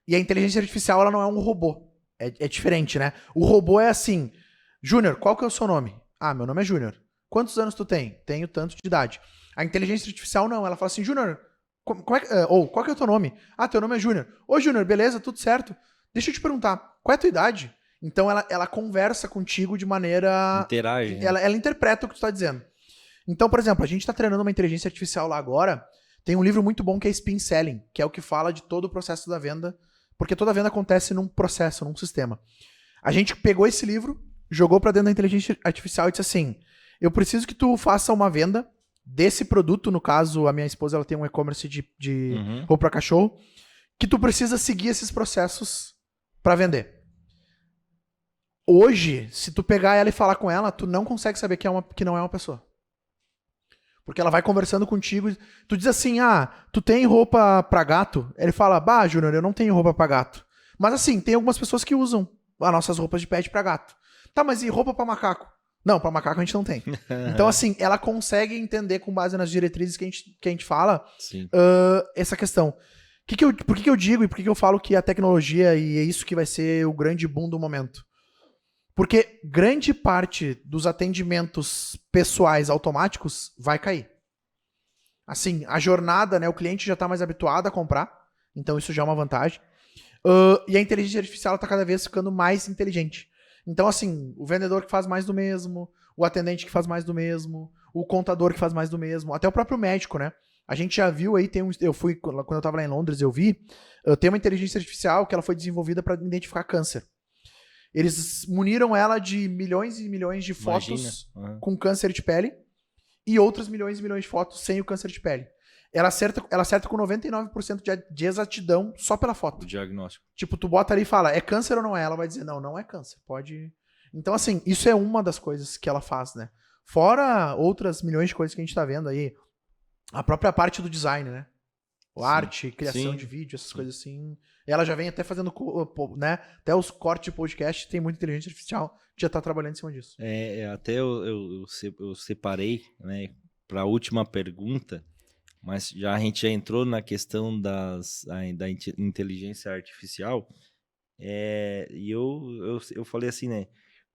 e a inteligência artificial ela não é um robô. É diferente, né? O robô é assim... Júnior, qual que é o seu nome? Ah, meu nome é Júnior. Quantos anos tu tem? Tenho tanto de idade. A inteligência artificial não, ela fala assim, Júnior, qual que é o teu nome? Ah, teu nome é Júnior. Ô, Júnior, beleza, tudo certo. Deixa eu te perguntar, qual é a tua idade? Então ela conversa contigo de maneira... Interage. Ela interpreta o que tu tá dizendo. Então, por exemplo, a gente tá treinando uma inteligência artificial lá agora. Tem um livro muito bom que é Spin Selling, que é o que fala de todo o processo da venda, porque toda venda acontece num processo, num sistema. A gente pegou esse livro, jogou pra dentro da inteligência artificial e disse assim, eu preciso que tu faça uma venda desse produto, no caso, a minha esposa ela tem um e-commerce de roupa pra cachorro, que tu precisa seguir esses processos pra vender. Hoje, se tu pegar ela e falar com ela, tu não consegue saber que não é uma pessoa. Porque ela vai conversando contigo, tu diz assim, tu tem roupa pra gato? Ele fala, Júnior, eu não tenho roupa pra gato. Mas assim, tem algumas pessoas que usam as nossas roupas de pet pra gato. Tá, mas e roupa pra macaco? Não, pra macaco a gente não tem. Então, assim, ela consegue entender com base nas diretrizes que a gente fala essa questão. Por que eu digo e por que eu falo que a tecnologia e é isso que vai ser o grande boom do momento? Porque grande parte dos atendimentos pessoais automáticos vai cair. Assim, a jornada, né, o cliente já está mais habituado a comprar, então isso já é uma vantagem. E a inteligência artificial está cada vez ficando mais inteligente. Então, assim, o vendedor que faz mais do mesmo, o atendente que faz mais do mesmo, o contador que faz mais do mesmo, até o próprio médico, né? A gente já viu aí, eu fui, quando eu tava lá em Londres, eu vi, tem uma inteligência artificial que ela foi desenvolvida para identificar câncer. Eles muniram ela de milhões e milhões de fotos com câncer de pele e outros milhões e milhões de fotos sem o câncer de pele. Ela acerta com 99% de exatidão só pela foto. O diagnóstico. Tipo, tu bota ali e fala, é câncer ou não é? Ela vai dizer, não é câncer. Pode... Então, assim, isso é uma das coisas que ela faz, né? Fora outras milhões de coisas que a gente tá vendo aí. A própria parte do design, né? Arte, criação de vídeo, essas coisas assim. Ela já vem até fazendo, né? Até os cortes de podcast tem muita inteligência artificial que já tá trabalhando em cima disso. Até eu separei, né, para a última pergunta, mas a gente já entrou na questão da inteligência artificial, e eu falei assim, né?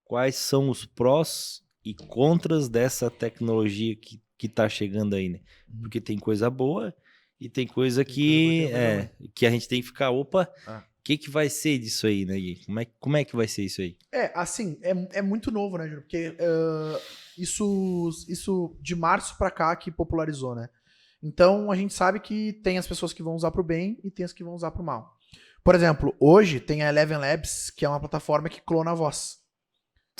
Quais são os prós e contras dessa tecnologia que tá chegando aí, né? Porque tem coisa boa e tem coisa que a gente tem que ficar, o que vai ser disso aí, né, Gui? Como é que vai ser isso aí? Assim, é muito novo, né, Júnior? Porque isso de março pra cá que popularizou, né? Então, a gente sabe que tem as pessoas que vão usar pro bem e tem as que vão usar pro mal. Por exemplo, hoje tem a Eleven Labs, que é uma plataforma que clona a voz.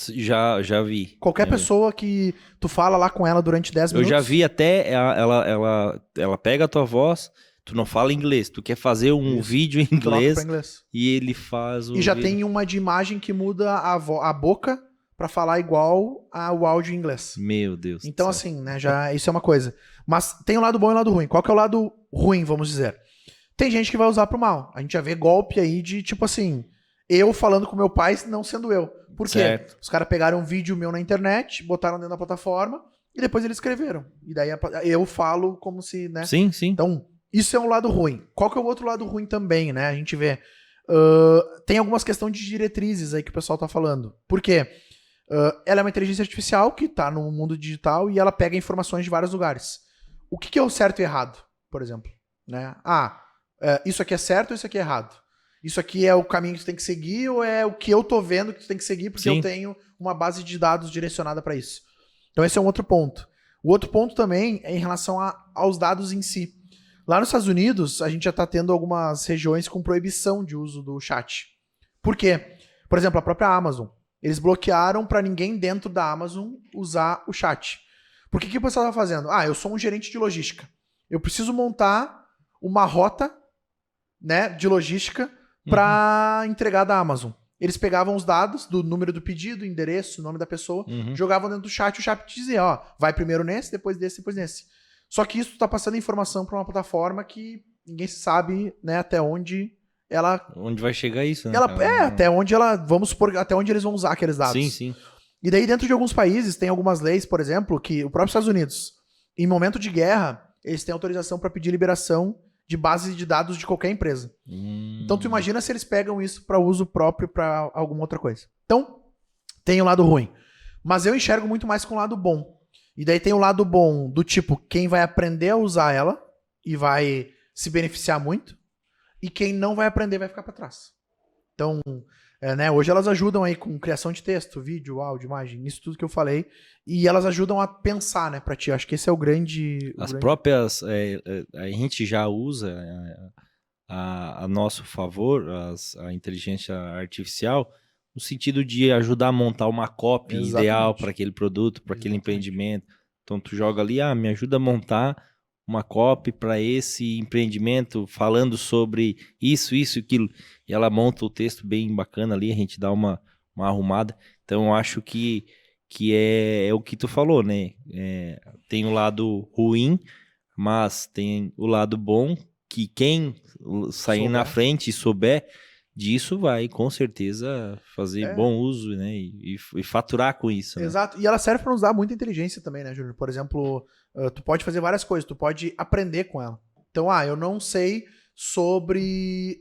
Já vi. Qualquer pessoa que tu fala lá com ela durante 10 minutos... Eu já vi até, ela pega a tua voz, tu não fala inglês, tu quer fazer um vídeo em inglês, e ele faz o... E já tem uma de imagem que muda a boca pra falar igual ao áudio em inglês. Meu Deus. Então, assim, né, isso é uma coisa. Mas tem o lado bom e o lado ruim. Qual que é o lado ruim, vamos dizer? Tem gente que vai usar pro mal. A gente já vê golpe aí de, tipo assim, eu falando com meu pai não sendo eu. Por quê? Certo. Os caras pegaram um vídeo meu na internet, botaram dentro da plataforma e depois eles escreveram. E daí eu falo como se, né? Sim, sim. Então, isso é um lado ruim. Qual que é o outro lado ruim também, né? A gente vê... tem algumas questões de diretrizes aí que o pessoal tá falando. Por quê? Ela é uma inteligência artificial que tá no mundo digital e ela pega informações de vários lugares. O que é o certo e errado, por exemplo? Né? Isso aqui é certo ou isso aqui é errado? Isso aqui é o caminho que tu tem que seguir ou é o que eu tô vendo que tu tem que seguir porque eu tenho uma base de dados direcionada para isso? Então esse é um outro ponto. O outro ponto também é em relação aos dados em si. Lá nos Estados Unidos, a gente já tá tendo algumas regiões com proibição de uso do chat. Por quê? Por exemplo, a própria Amazon. Eles bloquearam para ninguém dentro da Amazon usar o chat. Por que o pessoal tá fazendo? Eu sou um gerente de logística. Eu preciso montar uma rota, né, de logística para entregar da Amazon. Eles pegavam os dados do número do pedido, endereço, nome da pessoa, jogavam dentro do chat, o chat dizia, vai primeiro nesse, depois desse, depois nesse. Só que isso tá passando informação para uma plataforma que ninguém sabe, né, até onde ela... Onde vai chegar isso, né? Até onde vamos supor, até onde eles vão usar aqueles dados. Sim, sim. E daí dentro de alguns países tem algumas leis, por exemplo, que o próprio Estados Unidos, em momento de guerra, eles têm autorização para pedir liberação de base de dados de qualquer empresa. Então tu imagina se eles pegam isso para uso próprio para alguma outra coisa. Então, tem o lado ruim. Mas eu enxergo muito mais com o lado bom. E daí tem o lado bom do tipo, quem vai aprender a usar ela e vai se beneficiar muito, e quem não vai aprender vai ficar para trás. Então, né, hoje elas ajudam aí com criação de texto, vídeo, áudio, imagem, isso tudo que eu falei, e elas ajudam a pensar, né, pra ti. Acho que esse é o grande... próprias... a gente já usa a nosso favor a inteligência artificial no sentido de ajudar a montar uma copy ideal para aquele produto, para aquele empreendimento. Então tu joga ali, me ajuda a montar uma copy para esse empreendimento falando sobre isso, aquilo. E ela monta o texto bem bacana ali, a gente dá uma arrumada. Então eu acho que é o que tu falou, né? Tem o lado ruim, mas tem o lado bom, que quem sair na frente e souber disso vai com certeza fazer bom uso, né? E faturar com isso. Né? Exato. E ela serve para nos dar muita inteligência também, né, Júnior? Por exemplo, tu pode fazer várias coisas, tu pode aprender com ela. Então, eu não sei sobre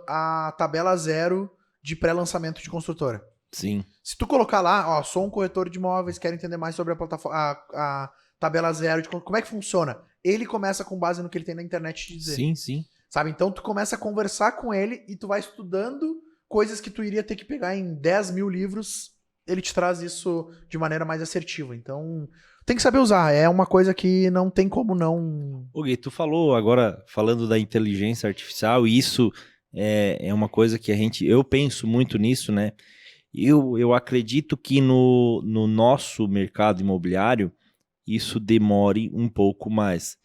a tabela 0 de pré-lançamento de construtora. Sim. Se tu colocar lá, sou um corretor de imóveis, quero entender mais sobre a plataforma, a tabela 0 de como é que funciona. Ele começa com base no que ele tem na internet de dizer. Sim, sim. Sabe? Então tu começa a conversar com ele e tu vai estudando coisas que tu iria ter que pegar em 10 mil livros ele te traz isso de maneira mais assertiva. Então, tem que saber usar. É uma coisa que não tem como não... Ô Gui, tu falou agora, falando da inteligência artificial, e isso é uma coisa que eu penso muito nisso, né? Eu acredito que no nosso mercado imobiliário, isso demore um pouco mais.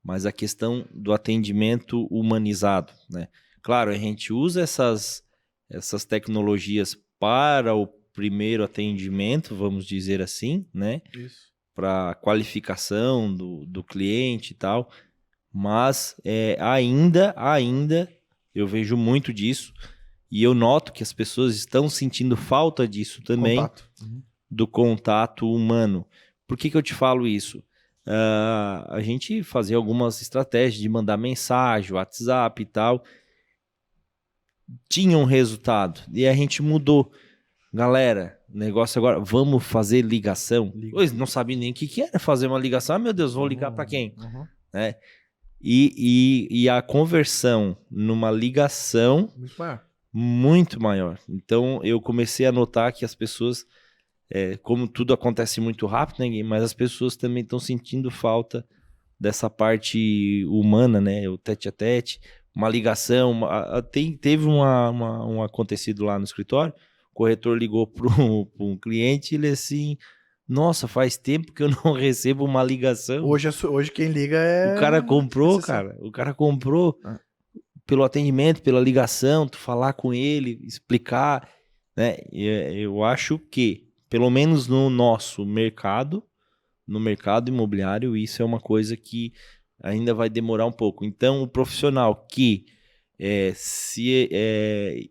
Mas a questão do atendimento humanizado, né? Claro, a gente usa essas tecnologias para o primeiro atendimento, vamos dizer assim, né? Isso. Para qualificação do cliente e tal, mas ainda eu vejo muito disso e eu noto que as pessoas estão sentindo falta disso também, Contato. do contato humano. Por que eu te falo isso? A gente fazia algumas estratégias de mandar mensagem, WhatsApp e tal, tinha um resultado e a gente mudou. Galera, o negócio agora, vamos fazer ligação. Eles não sabiam nem o que era fazer uma ligação. Ah, meu Deus, vou ligar para quem? Né? E a conversão numa ligação muito maior. Então, eu comecei a notar que as pessoas, como tudo acontece muito rápido, né, mas as pessoas também estão sentindo falta dessa parte humana, né? O tete a tete, uma ligação. Teve um acontecido lá no escritório. O corretor ligou para um cliente e ele assim, nossa, faz tempo que eu não recebo uma ligação. Hoje quem liga é... O cara comprou, O cara comprou pelo atendimento, pela ligação, tu falar com ele, explicar, né? Eu acho que, pelo menos no nosso mercado, no mercado imobiliário, isso é uma coisa que ainda vai demorar um pouco. Então, o profissional que se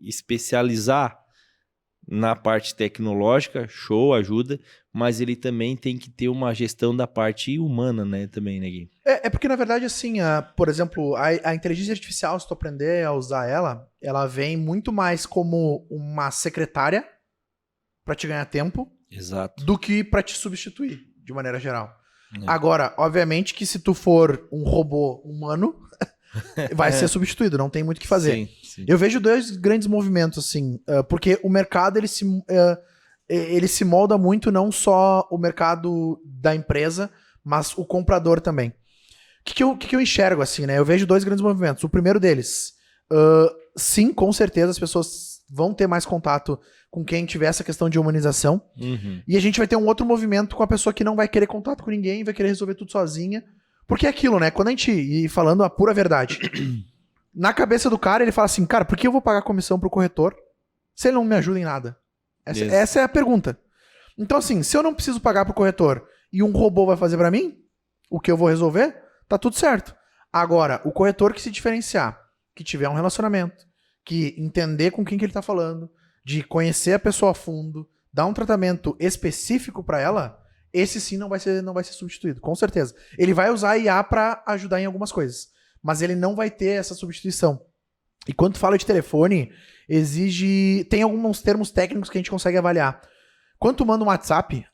especializar na parte tecnológica, show, ajuda, mas ele também tem que ter uma gestão da parte humana, né, também, né, Gui? É porque, na verdade, assim, por exemplo, a inteligência artificial, se tu aprender a usar ela vem muito mais como uma secretária para te ganhar tempo. Exato. Do que para te substituir, de maneira geral. Agora, obviamente que se tu for um robô humano, vai ser substituído, não tem muito o que fazer. Sim, sim. Eu vejo dois grandes movimentos, assim, porque o mercado, ele se molda muito, não só o mercado da empresa, mas o comprador também. O que eu enxergo, assim, né? Eu vejo dois grandes movimentos. O primeiro deles, sim, com certeza as pessoas vão ter mais contato com quem tiver essa questão de humanização. E a gente vai ter um outro movimento com a pessoa que não vai querer contato com ninguém, vai querer resolver tudo sozinha. Porque é aquilo, né? Quando a gente... E falando a pura verdade... Na cabeça do cara, ele fala assim, cara, por que eu vou pagar comissão pro corretor se ele não me ajuda em nada? Essa é a pergunta. Então, assim, se eu não preciso pagar pro corretor e um robô vai fazer pra mim, o que eu vou resolver, tá tudo certo. Agora, o corretor que se diferenciar, que tiver um relacionamento, que entender com quem que ele tá falando, de conhecer a pessoa a fundo, dar um tratamento específico pra ela, esse sim não vai ser substituído, com certeza. Ele vai usar a IA pra ajudar em algumas coisas, mas ele não vai ter essa substituição. E quando fala de telefone, tem alguns termos técnicos que a gente consegue avaliar. Quando tu manda um WhatsApp,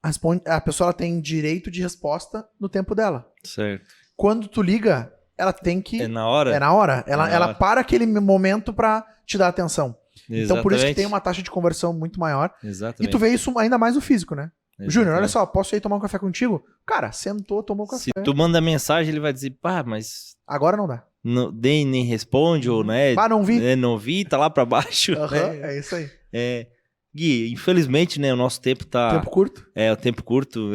a pessoa ela tem direito de resposta no tempo dela. Certo. Quando tu liga, ela tem que... É na hora? É na hora. Ela para aquele momento pra te dar atenção. Exatamente. Então por isso que tem uma taxa de conversão muito maior. Exatamente. E tu vê isso ainda mais no físico, né? Exatamente. Júnior, olha só, posso ir tomar um café contigo? Cara, sentou, tomou um café. Se tu manda mensagem, ele vai dizer, pá, mas... Agora não dá. Nem responde, ou, né? Não vi. Não vi, tá lá pra baixo. Né? É isso aí. Gui, infelizmente, né, o nosso tempo tá... Tempo curto. O tempo curto,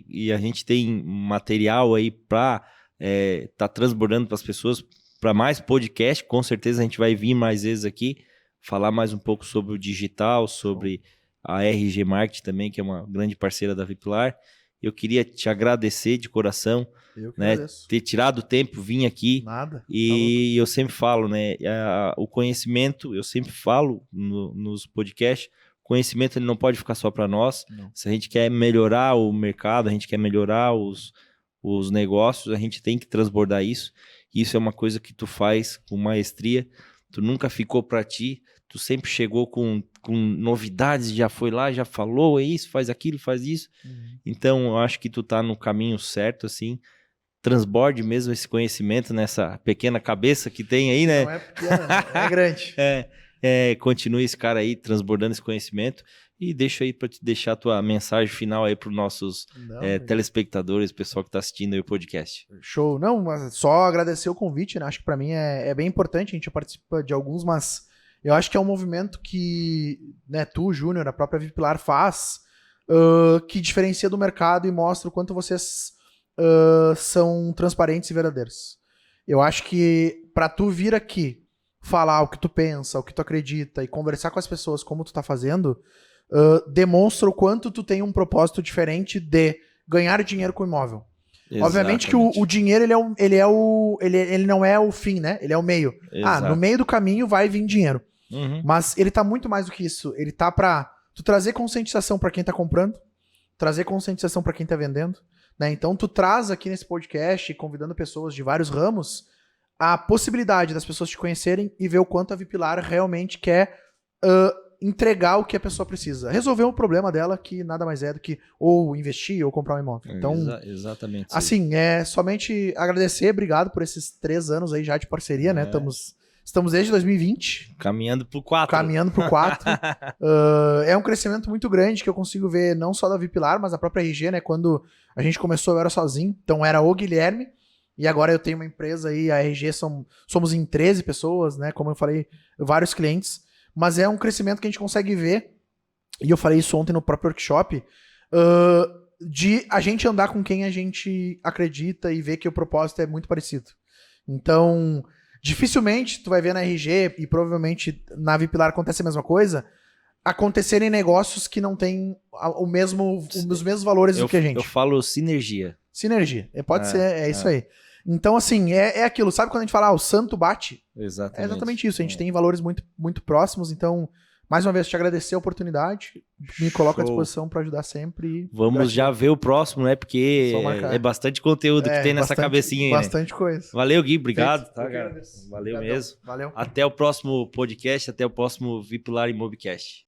e a gente tem material aí pra tá transbordando pras pessoas, pra mais podcast, com certeza a gente vai vir mais vezes aqui, falar mais um pouco sobre o digital, sobre a RG Marketing também, que é uma grande parceira da Vipilar. Eu queria te agradecer de coração, né, ter tirado o tempo, vir aqui. Nada. E eu sempre falo, né, o conhecimento, eu sempre falo nos podcasts, o conhecimento ele não pode ficar só para nós. Não. Se a gente quer melhorar o mercado, a gente quer melhorar os negócios, a gente tem que transbordar isso. Isso é uma coisa que tu faz com maestria, tu nunca ficou para ti, tu sempre chegou com novidades, já foi lá, já falou, é isso, faz aquilo, faz isso. Então, eu acho que tu tá no caminho certo, assim, transborde mesmo esse conhecimento nessa pequena cabeça que tem aí, né? Não é pequena, é grande. Continue esse cara aí transbordando esse conhecimento. E deixa aí para te deixar a tua mensagem final aí para os nossos telespectadores, pessoal que está assistindo aí o podcast. Show. Não, mas só agradecer o convite, né? Acho que para mim é bem importante, a gente participa de alguns, mas eu acho que é um movimento que, né, tu, Júnior, a própria Vipilar faz, que diferencia do mercado e mostra o quanto vocês são transparentes e verdadeiros. Eu acho que para tu vir aqui falar o que tu pensa, o que tu acredita e conversar com as pessoas como tu tá fazendo, demonstra o quanto tu tem um propósito diferente de ganhar dinheiro com imóvel. Exatamente. Obviamente que o dinheiro ele não é o fim, né? Ele é o meio. Exato. No meio do caminho vai vir dinheiro. Uhum. Mas ele tá muito mais do que isso. Ele tá pra tu trazer conscientização pra quem tá comprando, trazer conscientização pra quem tá vendendo, né? Então tu traz aqui nesse podcast, convidando pessoas de vários ramos, a possibilidade das pessoas te conhecerem e ver o quanto a Vipilar realmente quer entregar o que a pessoa precisa. Resolver um problema dela que nada mais é do que ou investir ou comprar um imóvel. Então, exatamente. Assim, é somente agradecer, obrigado por esses 3 anos aí já de parceria, né? Estamos desde 2020. Caminhando pro 4. É um crescimento muito grande que eu consigo ver não só da Vipilar, mas da própria RG, né? Quando a gente começou eu era sozinho, então era o Guilherme, e agora eu tenho uma empresa aí, a RG somos em 13 pessoas, né? Como eu falei, vários clientes. Mas é um crescimento que a gente consegue ver, e eu falei isso ontem no próprio workshop, de a gente andar com quem a gente acredita e ver que o propósito é muito parecido. Então, dificilmente tu vai ver na RG, e provavelmente na Vipilar acontece a mesma coisa, acontecerem negócios que não têm os mesmos valores do que a gente. Eu falo sinergia. Sinergia, pode ser, isso aí. Então, assim, é aquilo. Sabe quando a gente fala, o santo bate? Exatamente. É exatamente isso. A gente tem valores muito, muito próximos. Então, mais uma vez, te agradecer a oportunidade. Me coloco à disposição para ajudar sempre. Vamos já ver o próximo, né? Porque é bastante conteúdo que tem nessa cabecinha aí. Bastante coisa. Valeu, Gui. Obrigado. Tá, cara? Valeu mesmo. Valeu. Até o próximo podcast. Até o próximo Vipilar Imobcast.